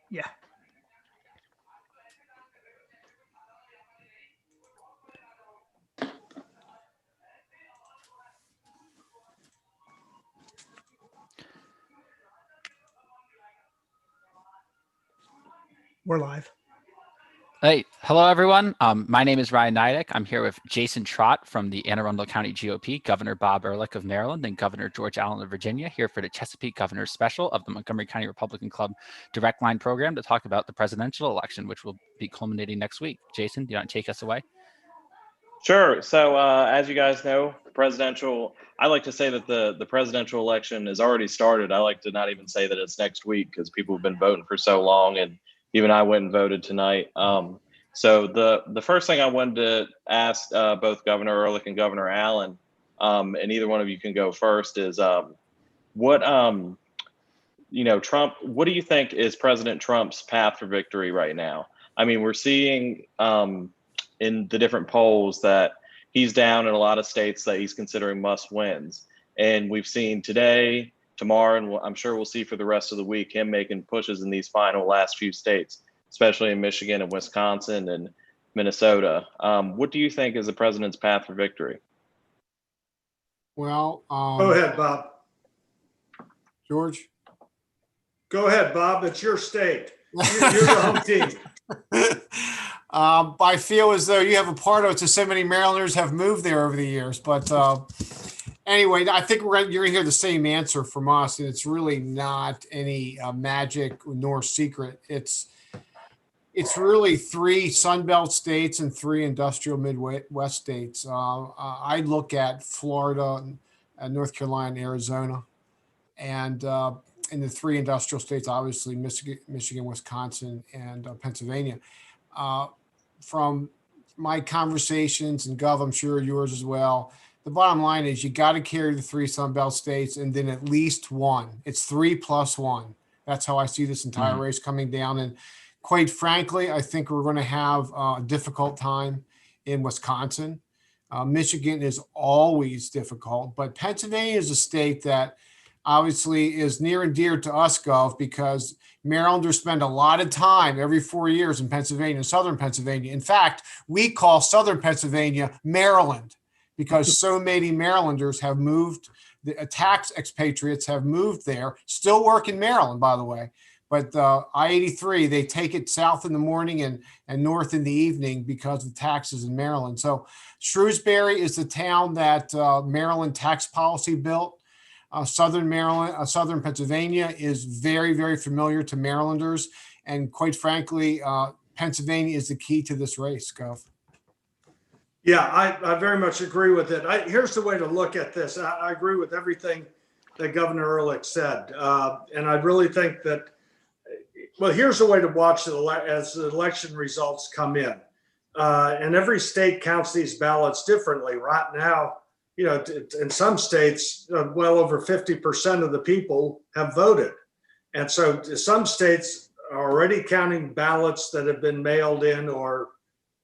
Yeah. We're live. Hey, hello everyone. My name is Ryan Gniadek. I'm here with Jason Trott from the Anne Arundel County GOP, Governor Bob Ehrlich of Maryland, and Governor George Allen of Virginia, here for the Chesapeake Governors special of the Montgomery County Republican Club Direct Line program to talk about the presidential election, which will be culminating next week. Jason, do you want to take us away? Sure. So as you guys know, I like to say that the presidential election has already started. I like to not even say that it's next week because people have been voting for so long, and even I went and voted tonight. So the first thing I wanted to ask both Governor Ehrlich and Governor Allen, and either one of you can go first, is what Trump, what do you think is President Trump's path for victory right now? I mean, we're seeing in the different polls that he's down in a lot of states that he's considering must wins. And we've seen today, tomorrow, and I'm sure we'll see for the rest of the week, him making pushes in these final last few states, especially in Michigan and Wisconsin and Minnesota. What do you think is the president's path for victory? Well, go ahead, Bob. George? Go ahead, Bob. It's your state. You're the home team. I feel as though you have a part of it, so many Marylanders have moved there over the years. But anyway, I think you're going to hear the same answer from us, and it's really not any magic nor secret. It's really 3 Sunbelt states and 3 industrial Midwest states. I look at Florida, North Carolina, Arizona, and in the 3 industrial states, obviously Michigan, Wisconsin, and Pennsylvania. From my conversations, and Gov, I'm sure yours as well, the bottom line is you got to carry the 3 Sunbelt states and then at least 1. It's 3 plus 1. That's how I see this entire race coming down. And quite frankly, I think we're going to have a difficult time in Wisconsin. Michigan is always difficult, but Pennsylvania is a state that obviously is near and dear to us, Gov, because Marylanders spend a lot of time every 4 years in Pennsylvania, southern Pennsylvania. In fact, we call southern Pennsylvania Maryland because so many Marylanders have moved, the tax expatriates have moved there, still work in Maryland, by the way. But I-83, they take it south in the morning and north in the evening because of taxes in Maryland. So Shrewsbury is the town that Maryland tax policy built. Southern Maryland, Southern Pennsylvania is very, very familiar to Marylanders. And quite frankly, Pennsylvania is the key to this race, Gov. Yeah, I very much agree with it. Here's the way to look at this. I agree with everything that Governor Ehrlich said. And I really think that, well, here's the way to watch it as the election results come in. And every state counts these ballots differently. Right now, in some states, well over 50% of the people have voted. And so some states are already counting ballots that have been mailed in or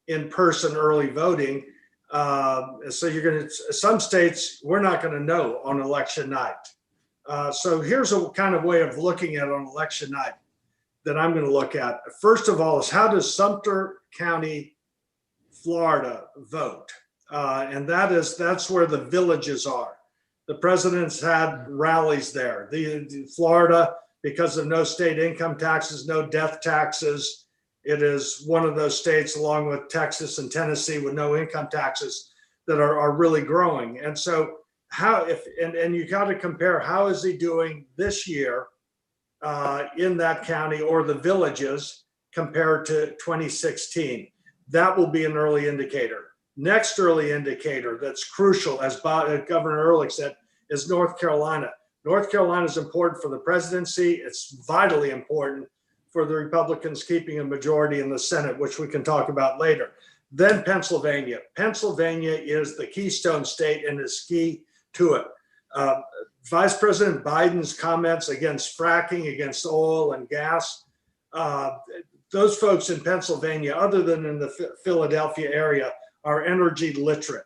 in-person early voting. So some states, we're not going to know on election night. So here's a kind of way of looking at it on election night that I'm going to look at. First of all is, how does Sumter County, Florida vote? And that's where the villages are. The president's had rallies there. The Florida, because of no state income taxes, no death taxes, it is one of those states, along with Texas and Tennessee, with no income taxes, that are really growing. And so and you got to compare, how is he doing this year in that county or the villages compared to 2016? That will be an early indicator. Next early indicator that's crucial, as Governor Ehrlich said, is North Carolina. North Carolina is important for the presidency. It's vitally important for the Republicans keeping a majority in the Senate, which we can talk about later. Then Pennsylvania. Pennsylvania is the keystone state and is key to it. Vice President Biden's comments against fracking, against oil and gas, those folks in Pennsylvania, other than in the Philadelphia area, are energy literate.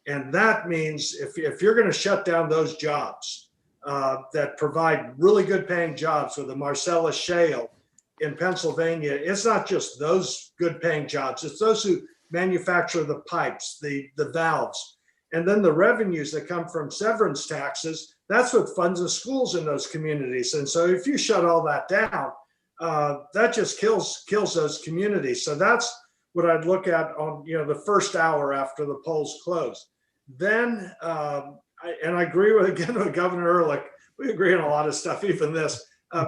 And that means if you're going to shut down those jobs that provide really good paying jobs with the Marcellus Shale in Pennsylvania, it's not just those good paying jobs, it's those who manufacture the pipes, the valves, and then the revenues that come from severance taxes. That's what funds the schools in those communities. And so if you shut all that down, that just kills those communities. So that's what I'd look at on the first hour after the polls close. Then, I agree with Governor Ehrlich. We agree on a lot of stuff, even this.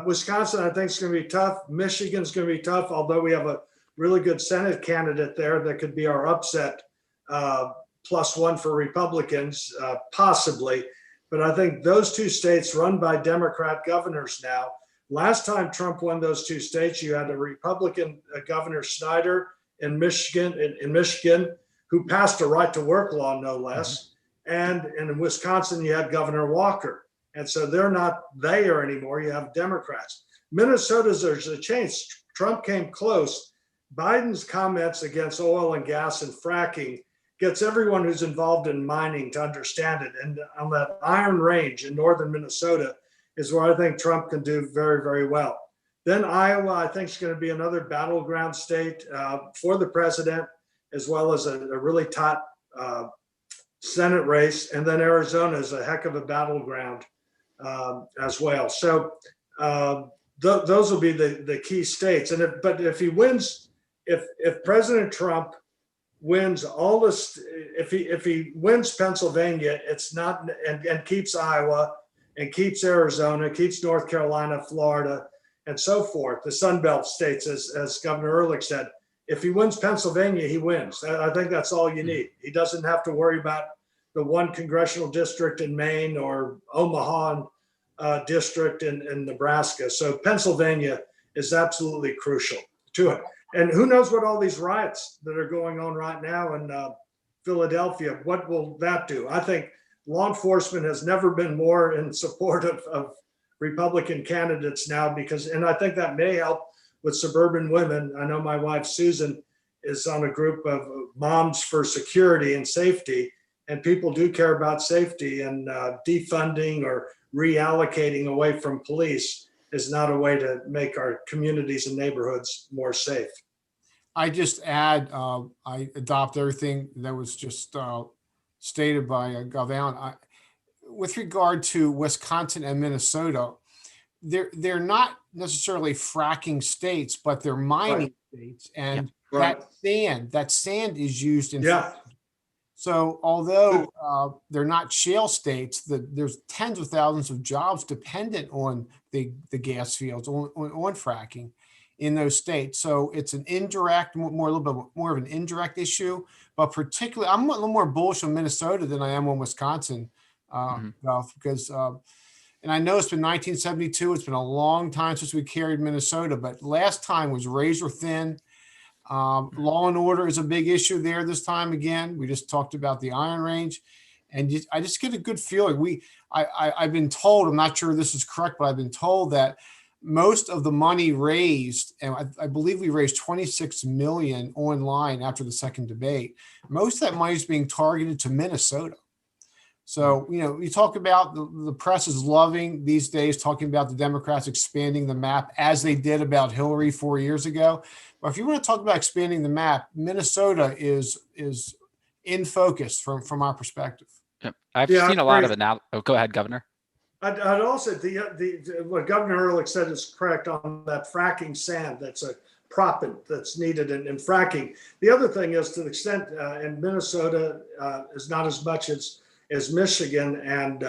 Wisconsin, I think, is going to be tough. Michigan's going to be tough, although we have a really good Senate candidate there that could be our upset +1 for Republicans, possibly. But I think those two states run by Democrat governors now. Last time Trump won those two states, you had a Republican Governor Snyder in Michigan, who passed a right to work law, no less. And in Wisconsin, you had Governor Walker. And so they're not there anymore. You have Democrats. Minnesota, there's a change. Trump came close. Biden's comments against oil and gas and fracking gets everyone who's involved in mining to understand it. And on that Iron Range in northern Minnesota is where I think Trump can do very, very well. Then Iowa, I think, is going to be another battleground state for the president, as well as a really tight Senate race. And then Arizona is a heck of a battleground as well. So those will be the key states. And but if he wins, if President Trump wins all this, if he wins Pennsylvania, it's not, and keeps Iowa and keeps Arizona, keeps North Carolina, Florida, and so forth, the Sun Belt states, as Governor Ehrlich said, if he wins Pennsylvania, he wins. I think that's all you need. He doesn't have to worry about the one congressional district in Maine or Omaha district in Nebraska. So Pennsylvania is absolutely crucial to it. And who knows what all these riots that are going on right now in Philadelphia, what will that do? I think law enforcement has never been more in support of Republican candidates now, and I think that may help with suburban women. I know my wife, Susan, is on a group of Moms for Security and Safety, and people do care about safety, and defunding or reallocating away from police is not a way to make our communities and neighborhoods more safe. I just add, I adopt everything that was just stated by Gov Allen. With regard to Wisconsin and Minnesota, they're not necessarily fracking states, but they're mining states, and that sand is used in. So although they're not shale states, there's tens of thousands of jobs dependent on the gas fields, on fracking in those states. So it's an indirect, a little bit more of an indirect issue, but particularly I'm a little more bullish on Minnesota than I am on Wisconsin, because and I know it's been 1972. It's been a long time since we carried Minnesota, but last time was razor thin. Law and order is a big issue there this time again. We just talked about the Iron Range, and I just get a good feeling. I've been told, I'm not sure this is correct, but I've been told that most of the money raised, and I believe we raised $26 million online after the second debate. Most of that money is being targeted to Minnesota. So, you talk about the press is loving these days talking about the Democrats expanding the map, as they did about Hillary 4 years ago. But if you want to talk about expanding the map, Minnesota is in focus from our perspective. Yep. I've seen a lot of it now. Oh, go ahead, Governor. I'd also, what Governor Ehrlich said is correct on that fracking sand. That's a proppant that's needed in fracking. The other thing is, to the extent in Minnesota is not as much as Michigan and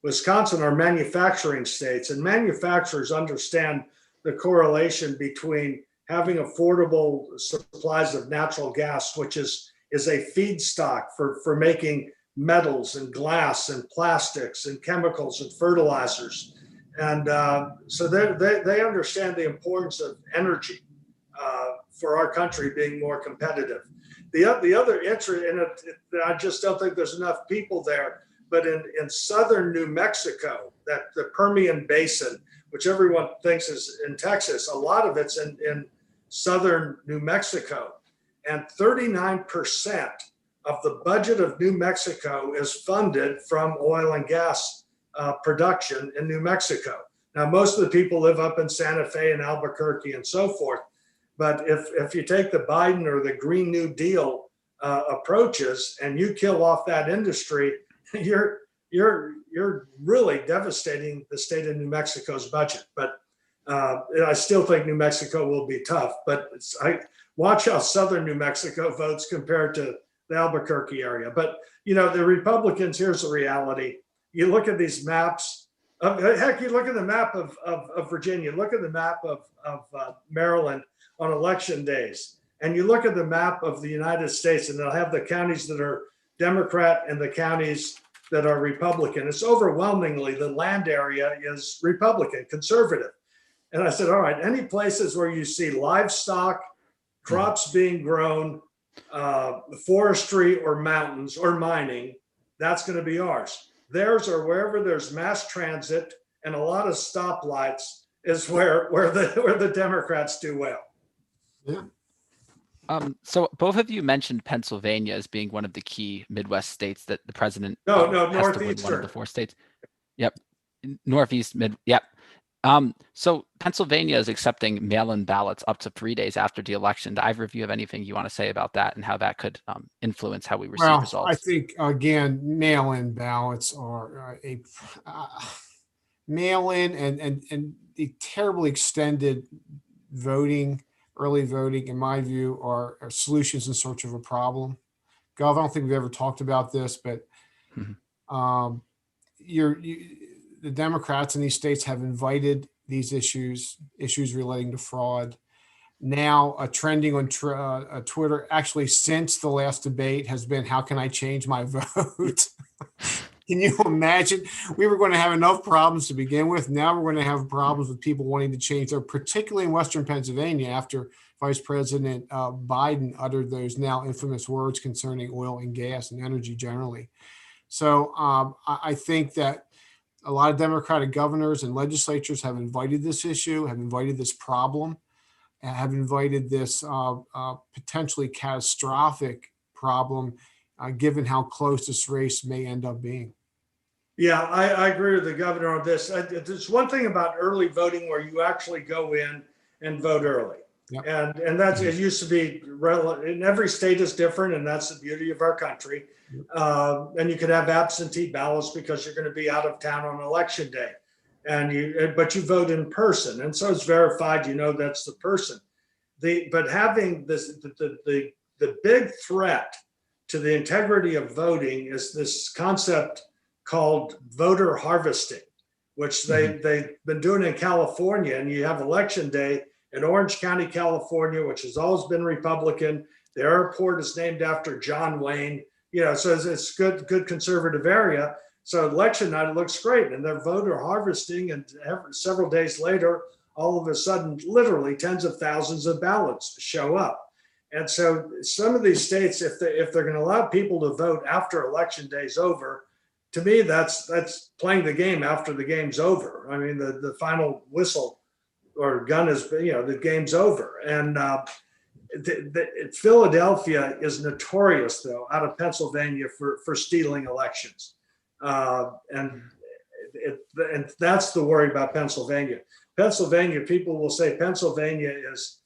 Wisconsin are manufacturing states, and manufacturers understand the correlation between having affordable supplies of natural gas, which is a feedstock for making metals and glass and plastics and chemicals and fertilizers. And so they understand the importance of energy for our country being more competitive. The other interest in it, I just don't think there's enough people there, but in southern New Mexico, that the Permian Basin, which everyone thinks is in Texas, a lot of it's in southern New Mexico. And 39% of the budget of New Mexico is funded from oil and gas production in New Mexico. Now, most of the people live up in Santa Fe and Albuquerque and so forth. But if you take the Biden or the Green New Deal approaches and you kill off that industry, you're really devastating the state of New Mexico's budget. But I still think New Mexico will be tough. But I watch how southern New Mexico votes compared to the Albuquerque area. But the Republicans, here's the reality. You look at these maps. Heck, you look at the map of Virginia. Look at the map of Maryland on election days, and you look at the map of the United States, and they'll have the counties that are Democrat and the counties that are Republican. It's overwhelmingly the land area is Republican, conservative. And I said, all right, any places where you see livestock, crops being grown, forestry or mountains or mining, that's going to be ours. Theirs are wherever there's mass transit and a lot of stoplights is where the Democrats do well. Yeah. So both of you mentioned Pennsylvania as being one of the key Midwest states that the president No, has to win one of Northeastern. the 4 states. Yep. Northeast, yep. So Pennsylvania is accepting mail-in ballots up to 3 days after the election. Do either of you have anything you want to say about that and how that could influence how we receive results? I think, again, mail-in ballots are mail-in and the terribly extended early voting, in my view, are solutions in search of a problem. Gov, I don't think we've ever talked about this, but the Democrats in these states have invited these issues relating to fraud. Now, trending on Twitter, actually since the last debate, has been, how can I change my vote? Can you imagine? We were going to have enough problems to begin with. Now we're going to have problems with people wanting to change their, particularly in Western Pennsylvania, after Vice President Biden uttered those now infamous words concerning oil and gas and energy generally. So I think that a lot of Democratic governors and legislatures have invited this issue, have invited this problem, have invited this potentially catastrophic problem, given how close this race may end up being. Yeah, I agree with the governor on this. There's one thing about early voting where you actually go in and vote early. Yep. And that's, it used to be relevant, and every state is different, and that's the beauty of our country. And you could have absentee ballots because you're going to be out of town on election day, but you vote in person, and so it's verified. That's the person. But having this, the big threat to the integrity of voting is this concept called voter harvesting, which they've been doing in California. And you have election day in Orange County, California, which has always been Republican. The airport is named after John Wayne. So it's good conservative area. So election night, it looks great. And they're voter harvesting, and several days later, all of a sudden, literally tens of thousands of ballots show up. And so some of these states, if they're going to allow people to vote after election day's over, to me, that's playing the game after the game's over. I mean, the final whistle or gun is, the game's over. And Philadelphia is notorious, though, out of Pennsylvania for stealing elections. And that's the worry about Pennsylvania. Pennsylvania, people will say Pennsylvania is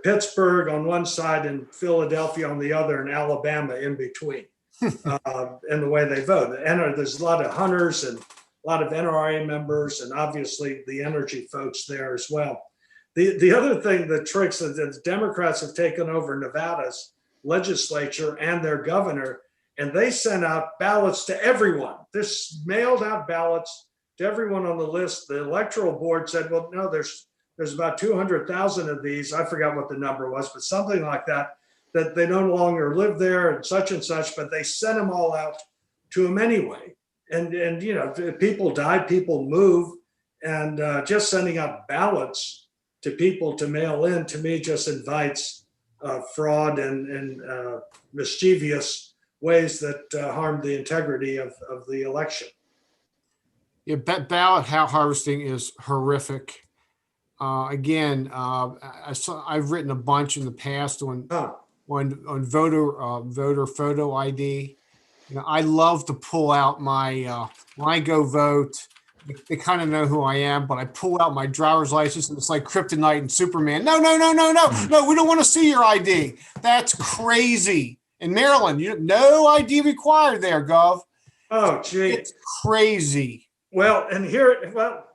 Pittsburgh on one side and Philadelphia on the other, and Alabama in between, in the way they vote. And there's a lot of hunters and a lot of NRA members, and obviously the energy folks there as well. The other thing, the tricks that the Democrats have taken over Nevada's legislature and their governor, and they sent out ballots to everyone. This mailed out ballots to everyone on the list. The electoral board said, well, no, there's about 200,000 of these. I forgot what the number was, but something like that they no longer live there and such, but they sent them all out to them anyway. And people die, people move, and just sending out ballots to people to mail in, to me, just invites fraud and mischievous ways that harm the integrity of the election. Yeah, ballot harvesting is horrific. Again, I've written a bunch in the past on voter photo ID. I love to pull out my when I go vote. they kind of know who I am, but I pull out my driver's license and it's like kryptonite and Superman. No, no, no, no, no, no. We don't want to see your ID. That's crazy. In Maryland, no ID required there, Gov. Oh, gee. It's crazy. Well, and here, well,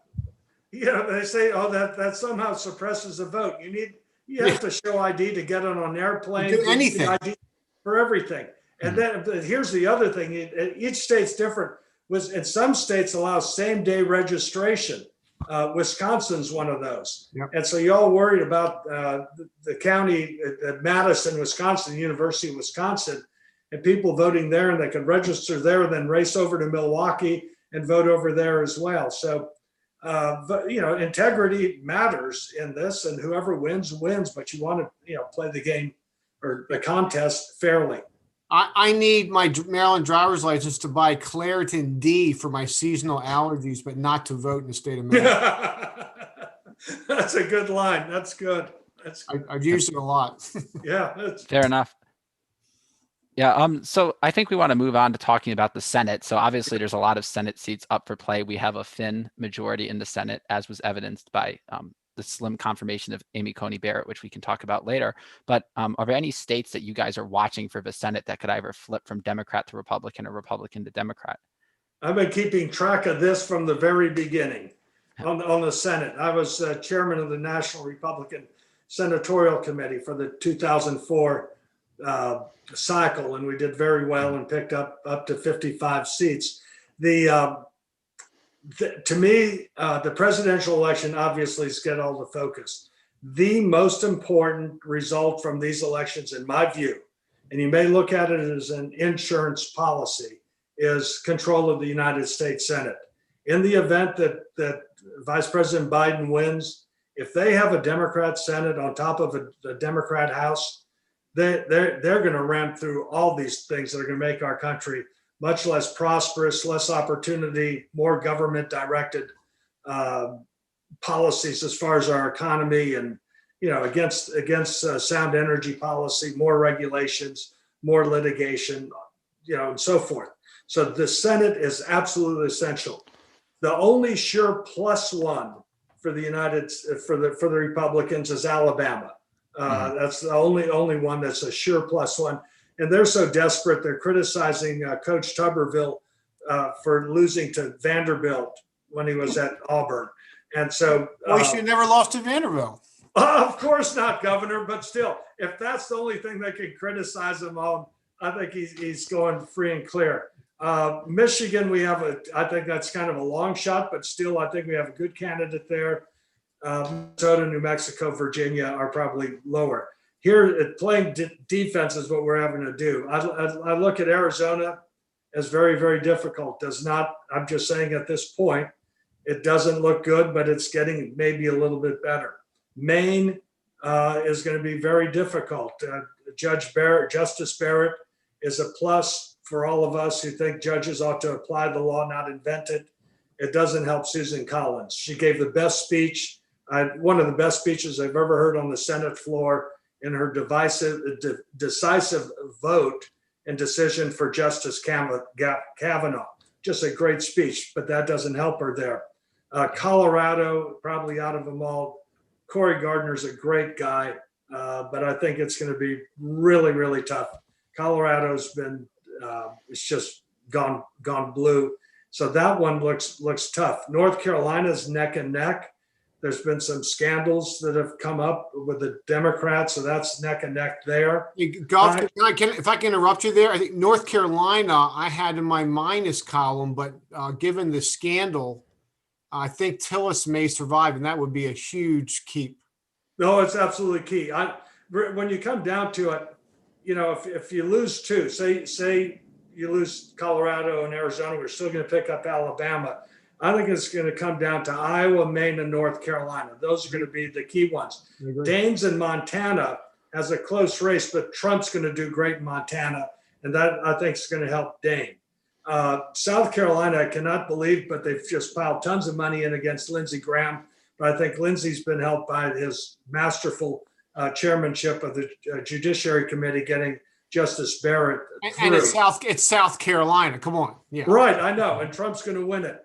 they say, oh, that somehow suppresses the vote. You have to show ID to get on an airplane. Do anything. ID for everything. And then here's the other thing. Each state's different. In some states allow same day registration. Wisconsin's one of those. Yep. And so y'all worried about the county at Madison, Wisconsin, University of Wisconsin, and people voting there, and they can register there and then race over to Milwaukee and vote over there as well. So, but, integrity matters in this, and whoever wins, but you want to, play the game or the contest fairly. I need my Maryland driver's license to buy Claritin D for my seasonal allergies, but not to vote in the state of Maryland. That's a good line. That's good. I've used it a lot. Yeah. Fair enough. Yeah. So I think we want to move on to talking about the Senate. So obviously there's a lot of Senate seats up for play. We have a thin majority in the Senate, as was evidenced by the slim confirmation of Amy Coney Barrett, which we can talk about later. But are there any states that you guys are watching for the Senate that could either flip from Democrat to Republican or Republican to Democrat? I've been keeping track of this from the very beginning on the Senate. I was chairman of the National Republican Senatorial Committee for the 2004 cycle, and we did very well and picked up to 55 seats. To me, the presidential election obviously has got all the focus. The most important result from these elections, in my view, and you may look at it as an insurance policy, is control of the United States Senate. In the event that Vice President Biden wins, if they have a Democrat Senate on top of a Democrat House, they're going to ram through all these things that are going to make our country much less prosperous, less opportunity, more government-directed policies as far as our economy, and against sound energy policy, more regulations, more litigation, and so forth. So the Senate is absolutely essential. The only sure plus one for the Republicans is Alabama. That's the only one that's a sure plus one. And they're so desperate, they're criticizing Coach Tuberville for losing to Vanderbilt when he was at Auburn. And so we should have never lost to Vanderbilt. Of course not, Governor, but still, if that's the only thing they can criticize him on, I think he's going free and clear. Michigan, I think that's kind of a long shot, but still, I think we have a good candidate there. Minnesota, New Mexico, Virginia are probably lower. Here, playing defense is what we're having to do. I look at Arizona as very, very difficult. I'm just saying at this point, it doesn't look good, but it's getting maybe a little bit better. Maine is going to be very difficult. Justice Barrett is a plus for all of us who think judges ought to apply the law, not invent it. It doesn't help Susan Collins. She gave the best speech, one of the best speeches I've ever heard on the Senate floor, in her decisive vote and decision for Justice Kavanaugh. Just a great speech, but that doesn't help her there. Colorado, probably out of them all. Cory Gardner's a great guy, but I think it's going to be really, really tough. Colorado's been, it's just gone blue. So that one looks tough. North Carolina's neck and neck. There's been some scandals that have come up with the Democrats, so that's neck and neck there. Golf, if I can interrupt you there, I think North Carolina I had in my minus column, but given the scandal, I think Tillis may survive, and that would be a huge keep. No, it's absolutely key. When you come down to it, if you lose two, say you lose Colorado and Arizona, we're still going to pick up Alabama. I think it's going to come down to Iowa, Maine, and North Carolina. Those are going to be the key ones. Daines and Montana has a close race, but Trump's going to do great in Montana, and that I think is going to help Dane. South Carolina, I cannot believe, but they've just piled tons of money in against Lindsey Graham. But I think Lindsey's been helped by his masterful chairmanship of the Judiciary Committee, getting Justice Barrett through. And it's South Carolina. Come on. Yeah. Right, I know. And Trump's going to win it.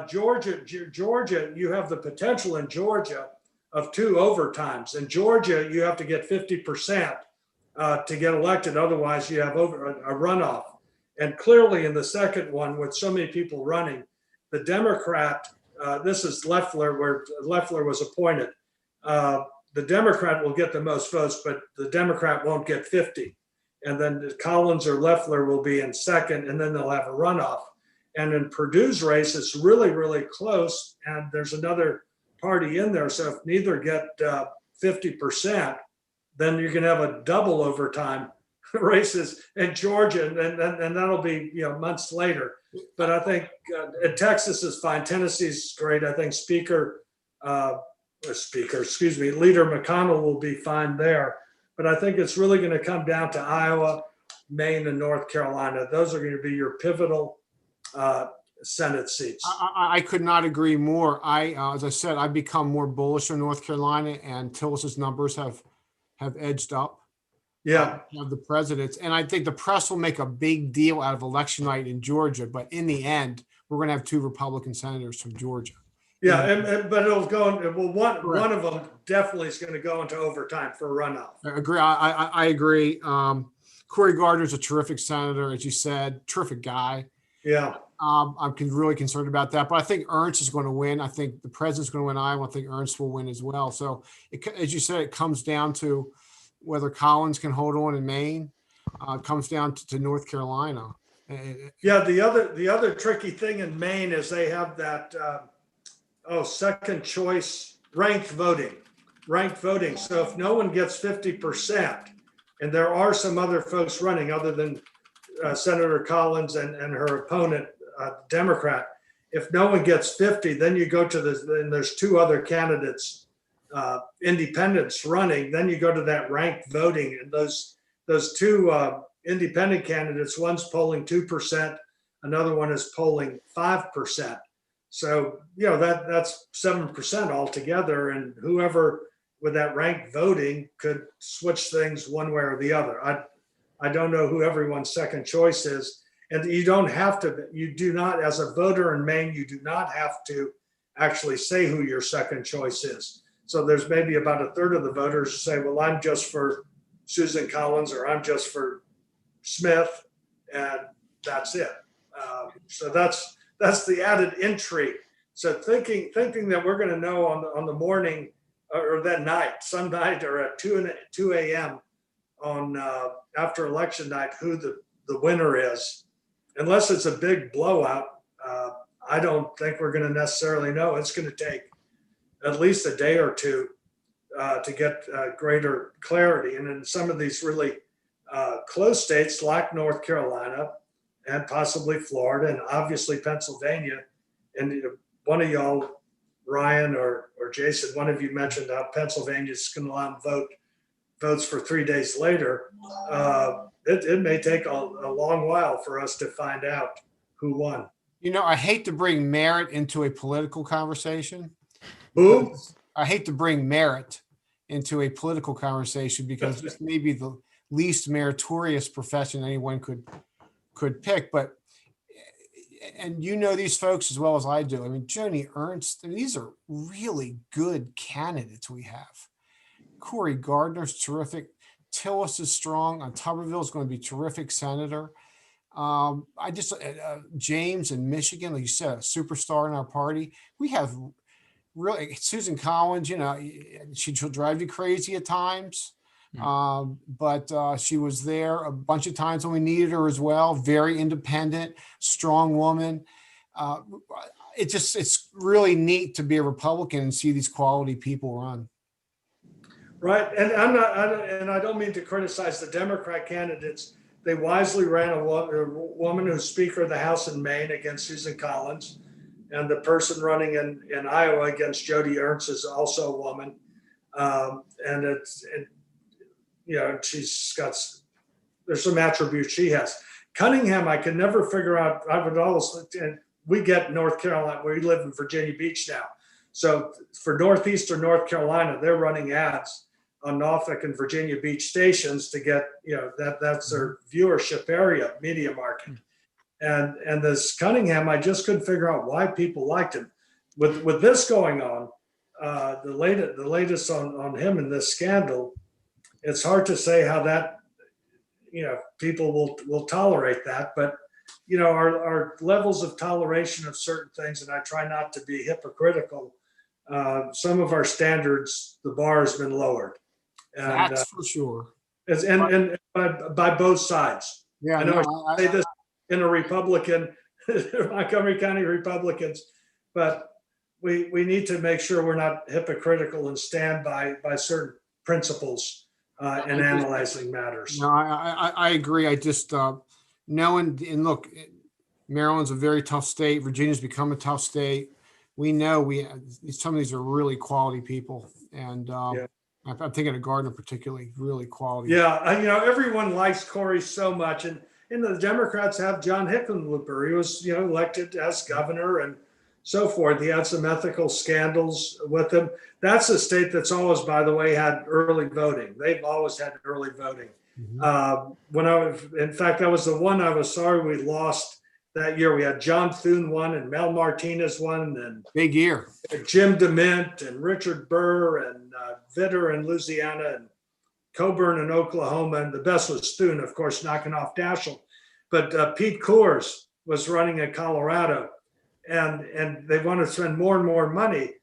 Georgia, you have the potential in Georgia of 2 overtimes. In Georgia, you have to get 50% to get elected. Otherwise, you have a runoff. And clearly in the second one, with so many people running, the Democrat, this is Loeffler, where Loeffler was appointed. The Democrat will get the most votes, but the Democrat won't get 50. And then Collins or Loeffler will be in second, and then they'll have a runoff. And in Purdue's race, it's really, really close. And there's another party in there. So if neither get 50%, then you can have a double overtime races in Georgia, and that'll be months later. But I think Texas is fine. Tennessee's great. I think Leader McConnell will be fine there. But I think it's really going to come down to Iowa, Maine, and North Carolina. Those are going to be your pivotal Senate seats. I could not agree more. As I said, I've become more bullish on North Carolina, and Tillis's numbers have edged up. Yeah, of the presidents, and I think the press will make a big deal out of election night in Georgia. But in the end, we're going to have 2 Republican senators from Georgia. Yeah, but it'll go. Well, one of them definitely is going to go into overtime for a runoff. I agree. I agree. Cory Gardner's a terrific senator, as you said, terrific guy. Yeah. I'm really concerned about that, but I think Ernst is going to win. I think the president's going to win Iowa. I think Ernst will win as well. So, as you said, it comes down to whether Collins can hold on in Maine. It comes down to North Carolina. Yeah, the other tricky thing in Maine is they have that second choice ranked voting. So if no one gets 50%, and there are some other folks running other than Senator Collins and her opponent, Democrat, if no one gets 50, then you go to then there's 2 other candidates, independents running. Then you go to that ranked voting, and those 2 independent candidates, one's polling 2%, another one is polling 5%. So that's 7% altogether, and whoever with that ranked voting could switch things one way or the other. I don't know who everyone's second choice is, and you do not, as a voter in Maine, you do not have to actually say who your second choice is. So there's maybe about a third of the voters who say, well, I'm just for Susan Collins, or I'm just for Smith, and that's it. So that's the added intrigue. So thinking that we're going to know on the morning or that night, some night, or at 2 a.m. on after election night, who the winner is, unless it's a big blowout, I don't think we're going to necessarily know. It's going to take at least a day or 2 to get greater clarity. And in some of these really close states like North Carolina and possibly Florida and obviously Pennsylvania, and one of y'all, Ryan or Jason, one of you mentioned how Pennsylvania is going to allow votes for 3 days later. It may take a long while for us to find out who won. I hate to bring merit into a political conversation. Who? I hate to bring merit into a political conversation because this may be the least meritorious profession anyone could pick. But these folks as well as I do. I mean, Joni Ernst, these are really good candidates we have. Cory Gardner's terrific. Tillis is strong. Tuberville is going to be terrific senator. James in Michigan, like you said, a superstar in our party. We have really Susan Collins, she'll drive you crazy at times. But she was there a bunch of times when we needed her as well. Very independent, strong woman. It's really neat to be a Republican and see these quality people run. Right, and I don't mean to criticize the Democrat candidates. They wisely ran a woman who's Speaker of the House in Maine against Susan Collins, and the person running in Iowa against Joni Ernst is also a woman, and there's some attributes she has. Cunningham, I can never figure out. I would always, and we get North Carolina. We live in Virginia Beach now, so for Northeastern North Carolina, they're running ads on Norfolk and Virginia Beach stations to get, that's their viewership area, media market. And this Cunningham, I just couldn't figure out why people liked him. With this going on, the latest on him in this scandal, it's hard to say how that, people will tolerate that. But, our levels of toleration of certain things, and I try not to be hypocritical, some of our standards, the bar has been lowered. And, That's for sure. and by both sides. Yeah, I know no, I say this in a Republican, Montgomery County Republicans, but we need to make sure we're not hypocritical and stand by certain principles in analyzing matters. No, I agree. I just knowing, and look, Maryland's a very tough state. Virginia's become a tough state. We know some of these are really quality people, and Yeah. I'm thinking of Gardner particularly, really quality. Yeah, everyone likes Corey so much, and the Democrats have John Hickenlooper. He was elected as governor and so forth. He had some ethical scandals with him. That's a state that's always, by the way, had early voting. They've always had early voting. Mm-hmm. In fact, that was the one I was sorry we lost that year. We had John Thune won and Mel Martinez won, and Big year. Jim DeMint and Richard Burr and Vitter in Louisiana and Coburn in Oklahoma. And the best was Thune, of course, knocking off Daschle. But Pete Coors was running in Colorado, and they want to spend more and more money.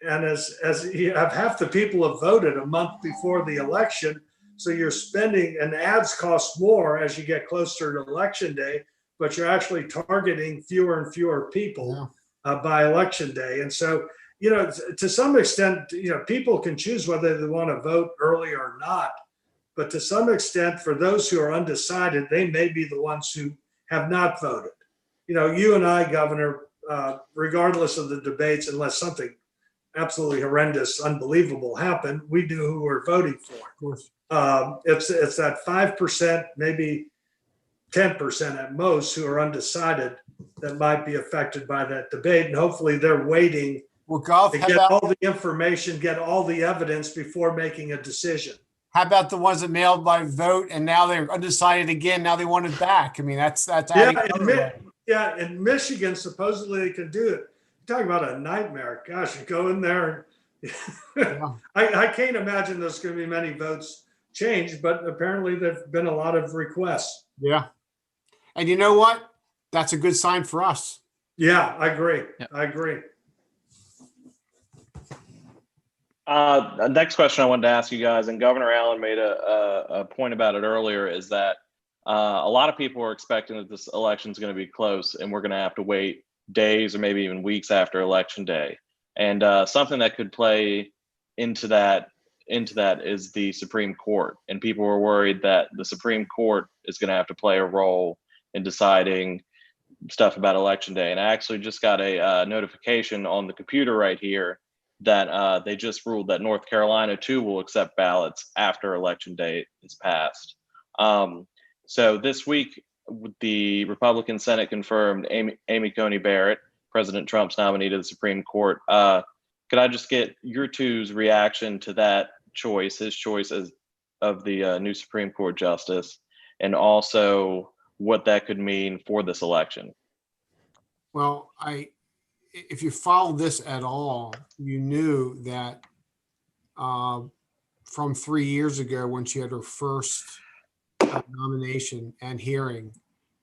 And as you have, half the people have voted a month before the election, so you're spending, and ads cost more as you get closer to election day, but you're actually targeting fewer and fewer people by election day. And so, to some extent, people can choose whether they want to vote early or not. But to some extent, for those who are undecided, they may be the ones who have not voted. You and I, Governor, regardless of the debates, unless something absolutely horrendous, unbelievable happened, we knew who we're voting for. Of course. It's that 5%, maybe 10% at most, who are undecided that might be affected by that debate. And hopefully they're waiting to get all the information, get all the evidence before making a decision. How about the ones that mailed by vote and now they're undecided again? Now they want it back. I mean, that's In Michigan, supposedly they can do it. You're talking about a nightmare. Gosh, you go in there. I can't imagine there's going to be many votes changed, but apparently there've been a lot of requests. Yeah. And you know what? That's a good sign for us. Yeah, I agree. Yep. I agree. Next question I wanted to ask you guys, and Governor Allen made a point about it earlier, is that a lot of people are expecting that this election is going to be close and we're going to have to wait days or maybe even weeks after election day. And something that could play into that is the Supreme Court. And people were worried that the Supreme Court is going to have to play a role in deciding stuff about election day. And I actually just got a notification on the computer right here that they just ruled that North Carolina too will accept ballots after election day is passed. So this week, the Republican Senate confirmed Amy Coney Barrett, President Trump's nominee to the Supreme Court. Could I just get your two's reaction to that choice, his choice of the new Supreme Court justice, and also what that could mean for this election? Well, if you followed this at all, you knew that from 3 years ago when she had her first nomination and hearing,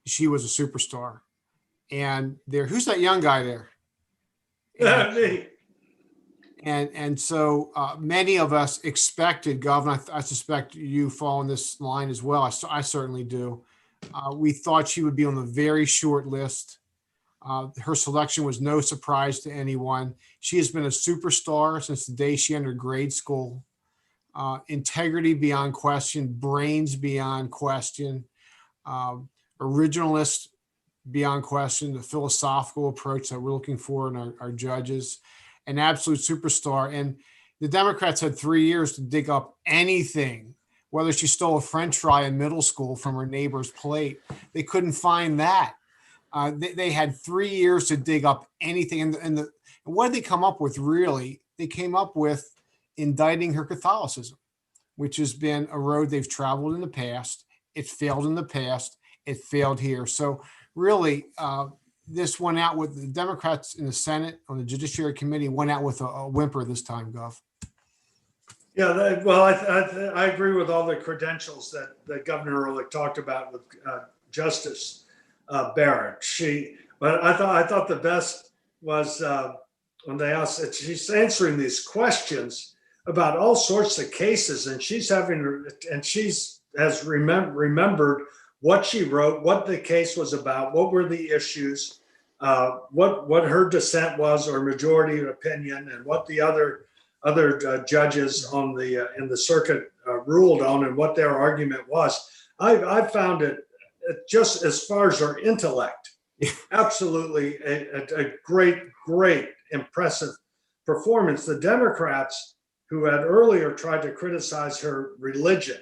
she was a superstar. And who's that young guy there? Me. And so many of us expected, Governor, I suspect you fall in this line as well. I certainly do. We thought she would be on the very short list. Her selection was no surprise to anyone. She has been a superstar since the day she entered grade school. Integrity beyond question, brains beyond question, originalist beyond question, the philosophical approach that we're looking for in our judges, an absolute superstar. And the Democrats had 3 years to dig up anything, whether she stole a French fry in middle school from her neighbor's plate. They couldn't find that. They had 3 years to dig up anything. And what did they come up with, really? They came up with indicting her Catholicism, which has been a road they've traveled in the past. It failed in the past. It failed here. So really, this went out with the Democrats in the Senate on the Judiciary Committee went out with a whimper this time, Gov. Yeah, well, I agree with all the credentials that Governor Ehrlich talked about with Justice Barrett. But I thought the best was when they asked, she's answering these questions about all sorts of cases, and has remembered what she wrote, what the case was about, what were the issues, what her dissent was or majority opinion, and what the other judges on in the circuit ruled on, and what their argument was. I found it just as far as her intellect, absolutely a great, impressive performance. The Democrats, who had earlier tried to criticize her religion,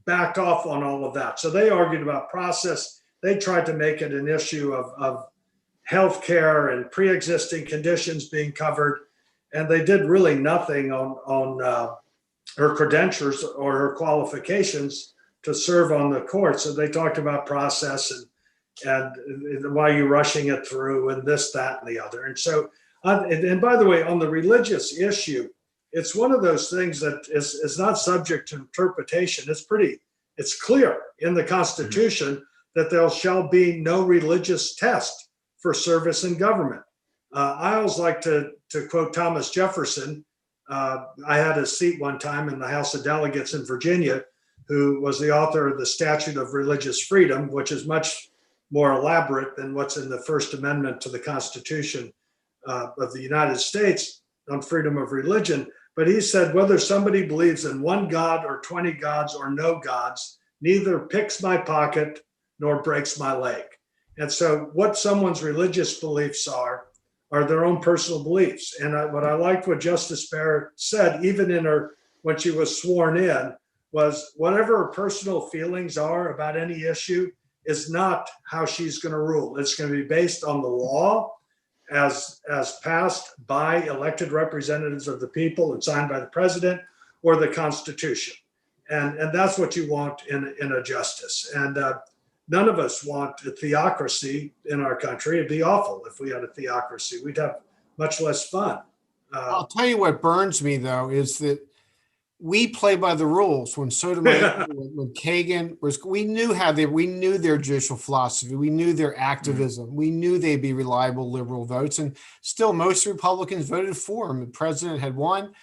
backed off on all of that. So they argued about process. They tried to make it an issue of health care and pre-existing conditions being covered. And they did really nothing on her credentials or her qualifications to serve on the court. So they talked about process and why you're rushing it through and this, that, and the other. And so, and by the way, on the religious issue, it's one of those things that is not subject to interpretation. It's clear in the Constitution that there shall be no religious test for service in government. I always like to quote Thomas Jefferson. I had a seat one time in the House of Delegates in Virginia, who was the author of the Statute of Religious Freedom, which is much more elaborate than what's in the First Amendment to the Constitution of the United States on freedom of religion. But he said, whether somebody believes in one God or 20 gods or no gods, neither picks my pocket nor breaks my leg. And so what someone's religious beliefs are their own personal beliefs. And what I liked what Justice Barrett said, even when she was sworn in, was whatever her personal feelings are about any issue is not how she's going to rule. It's going to be based on the law as passed by elected representatives of the people and signed by the president, or the Constitution. And that's what you want in a justice. And none of us want a theocracy in our country. It'd be awful if we had a theocracy. We'd have much less fun. I'll tell you what burns me, though, is that we play by the rules. When Sotomayor, when Kagan we knew their judicial philosophy. We knew their activism. We knew they'd be reliable liberal votes, and still most Republicans voted for him. The president had won.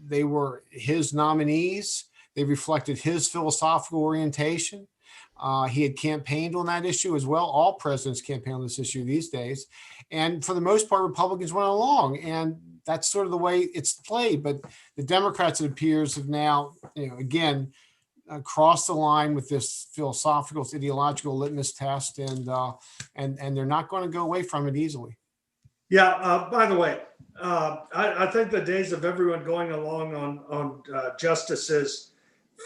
They were his nominees. They reflected his philosophical orientation. He had campaigned on that issue as well. All presidents campaign on this issue these days. And for the most part, Republicans went along, and that's sort of the way it's played. But the Democrats, it appears, have now, again, crossed the line with this philosophical, ideological litmus test, and they're not going to go away from it easily. Yeah. By the way, I think the days of everyone going along on justices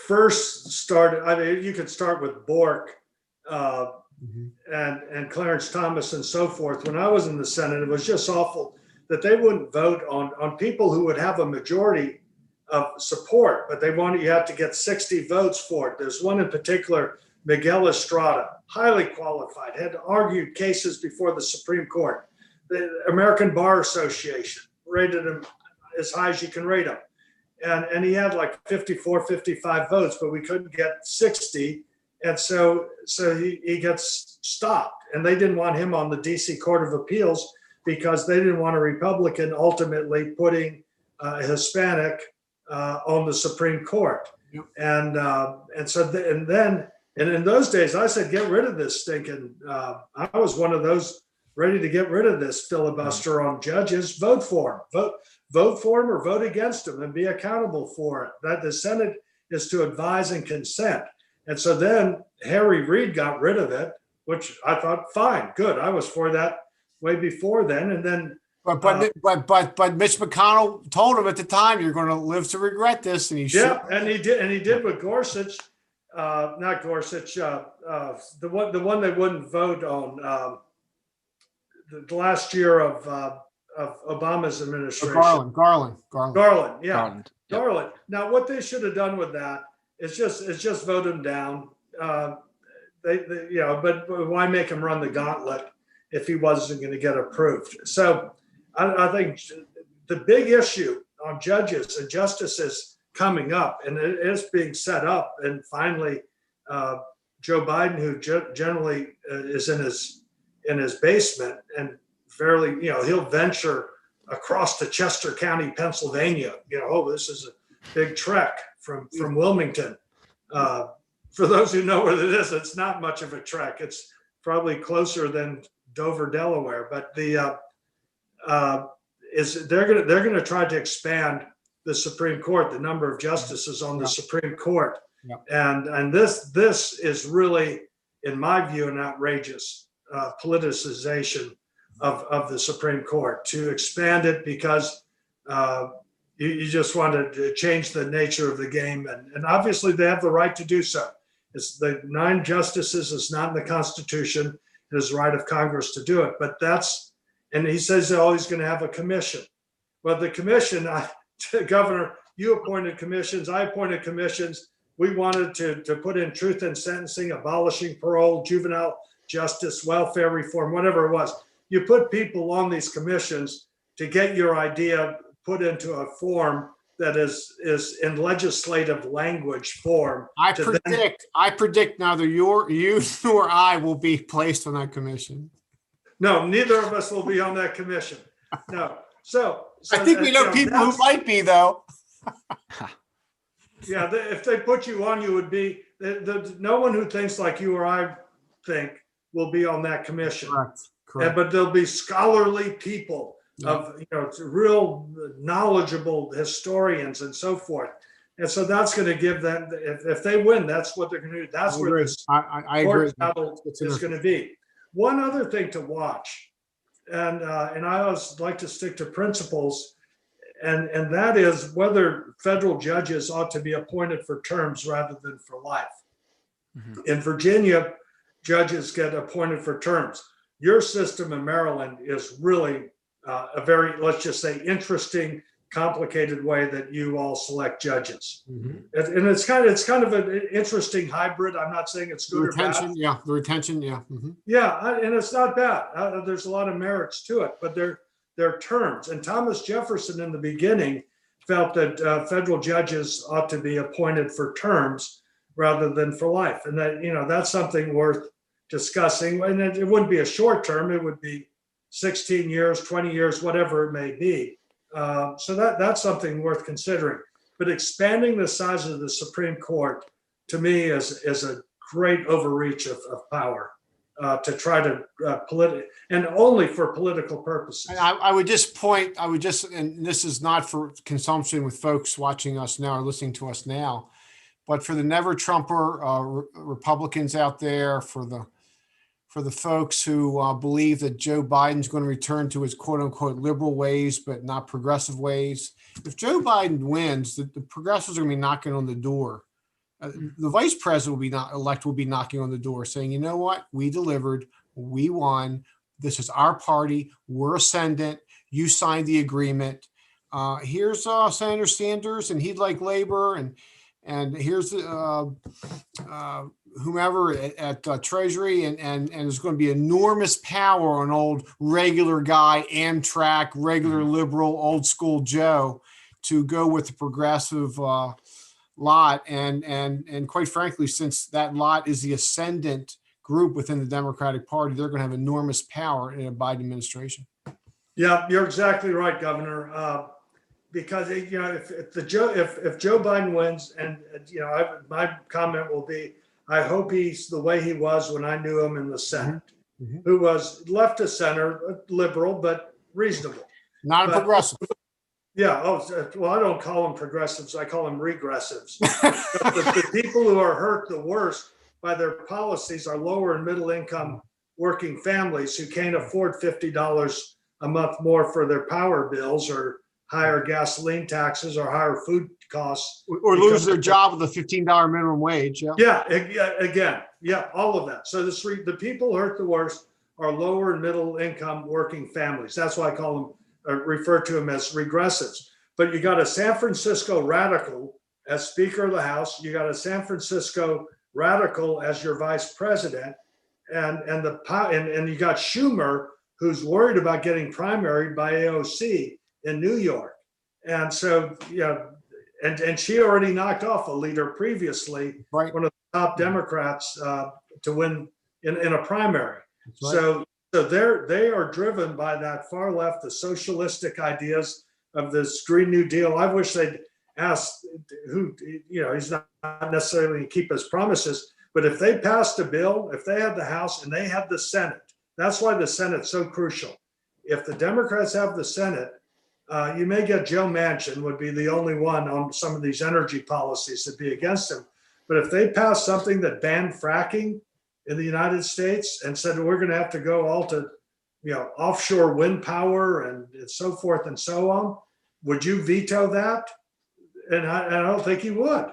first started. I mean, you could start with Bork and Clarence Thomas and so forth. When I was in the Senate, it was just awful that they wouldn't vote on people who would have a majority of support, but you have to get 60 votes for it. There's one in particular, Miguel Estrada, highly qualified, had argued cases before the Supreme Court. The American Bar Association rated him as high as you can rate him. And he had like 54, 55 votes, but we couldn't get 60. And so he gets stopped. And they didn't want him on the DC Court of Appeals because they didn't want a Republican ultimately putting a Hispanic on the Supreme Court. Yep. And in those days, I said, get rid of this stinking. I was one of those ready to get rid of this filibuster on judges. Vote for him. Vote for him or vote against him and be accountable for it. That the Senate is to advise and consent. And so then Harry Reid got rid of it, which I thought, fine, good. I was for that way before then. And then But Mitch McConnell told him at the time, you're going to live to regret this. And he and he did with Gorsuch, not Gorsuch, the one they wouldn't vote on the last year of Obama's administration. Garland. Yeah. Garland. Yep. Garland. Now, what they should have done with that is just vote him down. but why make him run the gauntlet if he wasn't going to get approved? So I think the big issue on judges and justices coming up, and it is being set up, and finally, Joe Biden, who generally is in his basement and fairly, he'll venture across to Chester County, Pennsylvania. This is a big trek from Wilmington. For those who know where it is, it's not much of a trek. It's probably closer than Dover, Delaware. But they're going to try to expand the Supreme Court, the number of justices on the Supreme Court. Yeah. And this is really, in my view, an outrageous politicization of the Supreme Court, to expand it because you just want to change the nature of the game. And obviously they have the right to do so. It's the 9 justices is not in the Constitution. It is the right of Congress to do it. But and he says, he's going to have a commission. Well, the commission, Governor, you appointed commissions, I appointed commissions. We wanted to put in truth in sentencing, abolishing parole, juvenile justice, welfare reform, whatever it was. You put people on these commissions to get your idea put into a form that is in legislative language form. I predict neither you nor I will be placed on that commission. No, neither of us will be on that commission. No. So I think we know people who might be, though. Yeah, if they put you on, you would be. No one who thinks like you or I think will be on that commission. Correct. But there'll be scholarly people of real knowledgeable historians and so forth. And so that's going to give them, if they win, that's what they're going to do. That's where this court battle is going to be. One other thing to watch, and I always like to stick to principles, and that is whether federal judges ought to be appointed for terms rather than for life. Mm-hmm. In Virginia, judges get appointed for terms. Your system in Maryland is really a very, let's just say, interesting, complicated way that you all select judges. Mm-hmm. And it's kind of an interesting hybrid. I'm not saying it's good or bad. The retention. Mm-hmm. Yeah, and it's not bad. There's a lot of merits to it, but they're terms. And Thomas Jefferson in the beginning felt that federal judges ought to be appointed for terms rather than for life. And that, that's something worth discussing. And it wouldn't be a short term. It would be 16 years, 20 years, whatever it may be. So that's something worth considering. But expanding the size of the Supreme Court, to me, is a great overreach of power to try to and only for political purposes. I would just and this is not for consumption with folks watching us now or listening to us now, but for the never Trumper Republicans out there, for the folks who believe that Joe Biden's going to return to his quote unquote liberal ways, but not progressive ways. If Joe Biden wins, the progressives are going to be knocking on the door. The vice president will be knocking on the door saying, you know what? We delivered. We won. This is our party. We're ascendant. You signed the agreement. Here's Senator Sanders, and he'd like labor. And here's whomever at Treasury, and there's going to be enormous power on old regular guy, Amtrak, regular liberal, old school Joe to go with the progressive lot. And quite frankly, since that lot is the ascendant group within the Democratic Party, they're going to have enormous power in a Biden administration. Yeah, you're exactly right, Governor. Because if Joe Biden wins, and my comment will be, I hope he's the way he was when I knew him in the Senate, mm-hmm. who was left of center, liberal but reasonable, not a progressive. Yeah. Well, I don't call them progressives. I call them regressives. the people who are hurt the worst by their policies are lower and middle income working families who can't afford $50 a month more for their power bills, or higher gasoline taxes, or higher food costs, or lose their job with a $15 minimum wage. Yeah. Again, all of that. So the people hurt the worst are lower and middle income working families. That's why I call them, refer to them as regressives. But you got a San Francisco radical as Speaker of the House. You got a San Francisco radical as your vice president, and you got Schumer, who's worried about getting primaried by AOC in New York, and so and she already knocked off a leader previously, Right. one of the top Democrats to win in a primary. Right. So they are driven by that far left, the socialistic ideas of this Green New Deal. I wish they'd asked who, he's not necessarily going to keep his promises, but if they passed a bill, if they had the House and they had the Senate, that's why the Senate's so crucial. If the Democrats have the Senate, you may get Joe Manchin would be the only one on some of these energy policies to be against him. But if they pass something that banned fracking in the United States and said we're going to have to go all to, offshore wind power and so forth and so on, would you veto that? And I don't think he would.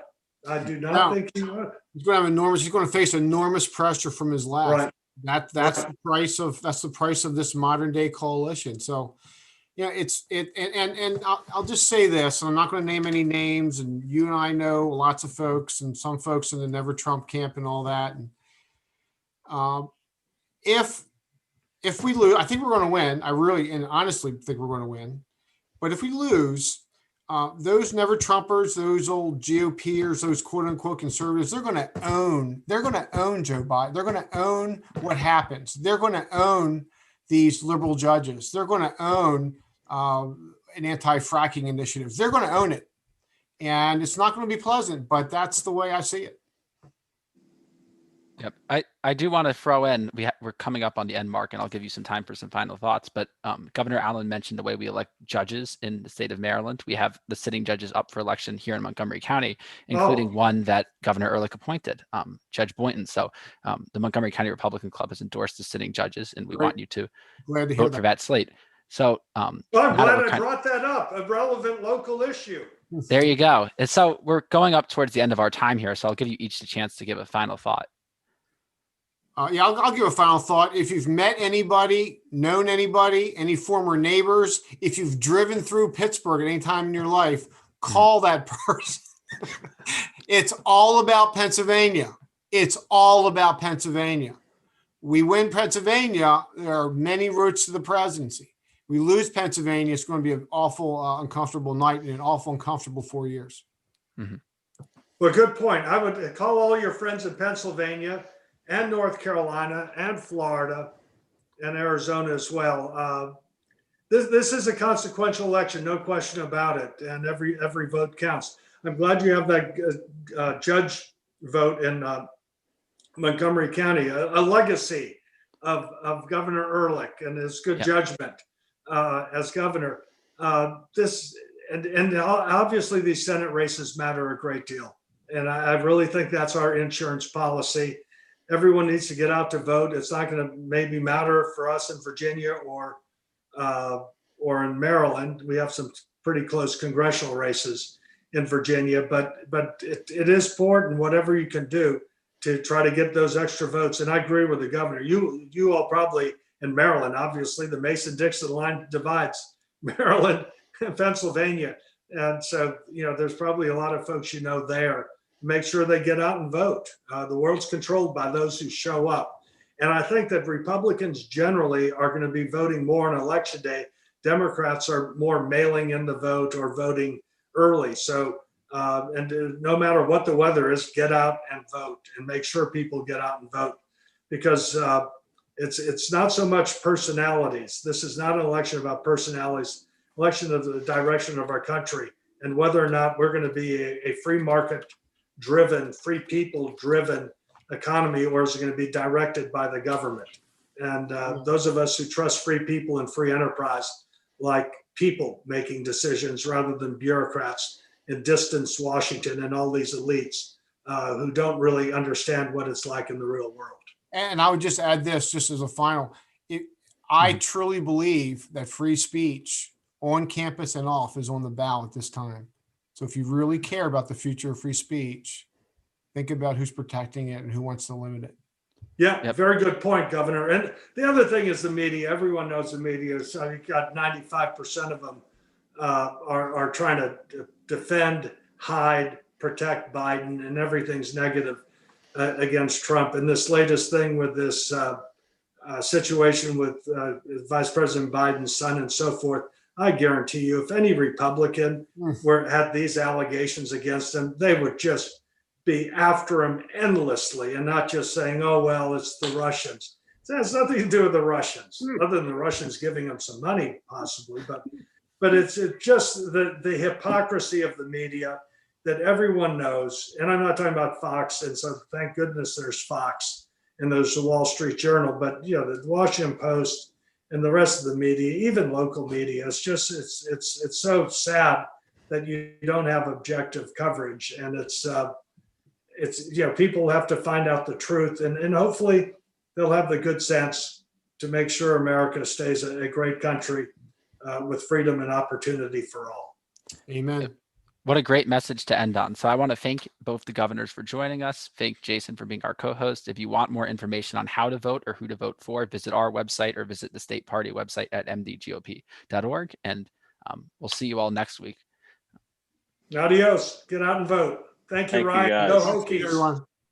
I do not think he would. He's going to face enormous pressure from his left. Right. That's the price of this modern day coalition. So, I'll just say this, and I'm not going to name any names, and you and I know lots of folks and some folks in the Never Trump camp and all that. And if we lose, I think we're going to win. I really and honestly think we're going to win. But if we lose, those Never Trumpers, those old GOPers, those quote unquote conservatives, they're going to own Joe Biden. They're going to own what happens. They're going to own these liberal judges. They're going to own an anti-fracking initiative. They're going to own it. And it's not going to be pleasant, but that's the way I see it. Yep. I do want to throw in, we're coming up on the end mark, and I'll give you some time for some final thoughts. But Governor Allen mentioned the way we elect judges in the state of Maryland. We have the sitting judges up for election here in Montgomery County, including one that Governor Ehrlich appointed, Judge Boynton. So the Montgomery County Republican Club has endorsed the sitting judges, and we want you to vote for that slate. So I'm glad I brought that up, a relevant local issue. There you go. And so we're going up towards the end of our time here, so I'll give you each the chance to give a final thought. I'll give a final thought. If you've met anybody, known anybody, any former neighbors, if you've driven through Pittsburgh at any time in your life, call that person. It's all about Pennsylvania. It's all about Pennsylvania. We win Pennsylvania, there are many routes to the presidency. We lose Pennsylvania, it's going to be an awful, uncomfortable night and an awful, uncomfortable 4 years. Mm-hmm. Well, good point. I would call all your friends in Pennsylvania and North Carolina and Florida and Arizona as well. This is a consequential election, no question about it, and every vote counts. I'm glad you have that judge vote in Montgomery County, a legacy of Governor Ehrlich and his good judgment as governor. And obviously these Senate races matter a great deal, and I really think that's our insurance policy. Everyone needs to get out to vote. It's not going to maybe matter for us in Virginia or in Maryland. We have some pretty close congressional races in Virginia, but it is important, whatever you can do to try to get those extra votes. And I agree with the governor. You all probably in Maryland, obviously the Mason-Dixon line divides Maryland and Pennsylvania. And so, there's probably a lot of folks there. Make sure they get out and vote. The world's controlled by those who show up. And I think that Republicans generally are going to be voting more on election day. Democrats are more mailing in the vote or voting early. So, and no matter what the weather is, get out and vote and make sure people get out and vote, because it's not so much personalities. This is not an election about personalities, election of the direction of our country and whether or not we're going to be a free market driven, free people driven economy, or is it going to be directed by the government? And those of us who trust free people and free enterprise like people making decisions rather than bureaucrats in distance Washington and all these elites who don't really understand what it's like in the real world. And I would just add this, just as a final, I truly believe that free speech on campus and off is on the ballot this time. So if you really care about the future of free speech, think about who's protecting it and who wants to limit it. Yeah, very good point, Governor. And the other thing is the media. Everyone knows the media. So you've got 95% of them are trying to defend, hide, protect Biden, and everything's negative. against Trump. And this latest thing with this situation with Vice President Biden's son and so forth, I guarantee you, if any Republican had these allegations against him, they would just be after him endlessly and not just saying, oh, well, it's the Russians. It has nothing to do with the Russians, other than the Russians giving them some money, possibly. But it's just the hypocrisy of the media that everyone knows. And I'm not talking about Fox. And so thank goodness there's Fox and there's the Wall Street Journal. But, the Washington Post and the rest of the media, even local media, it's so sad that you don't have objective coverage. And it's people have to find out the truth. And hopefully they'll have the good sense to make sure America stays a great country with freedom and opportunity for all. Amen. What a great message to end on. So I want to thank both the governors for joining us. Thank Jason for being our co-host. If you want more information on how to vote or who to vote for, visit our website or visit the state party website at mdgop.org. And we'll see you all next week. Adios. Get out and vote. Thank you, Thank you, Ryan. guys. Go Thank you, Hokies. everyone.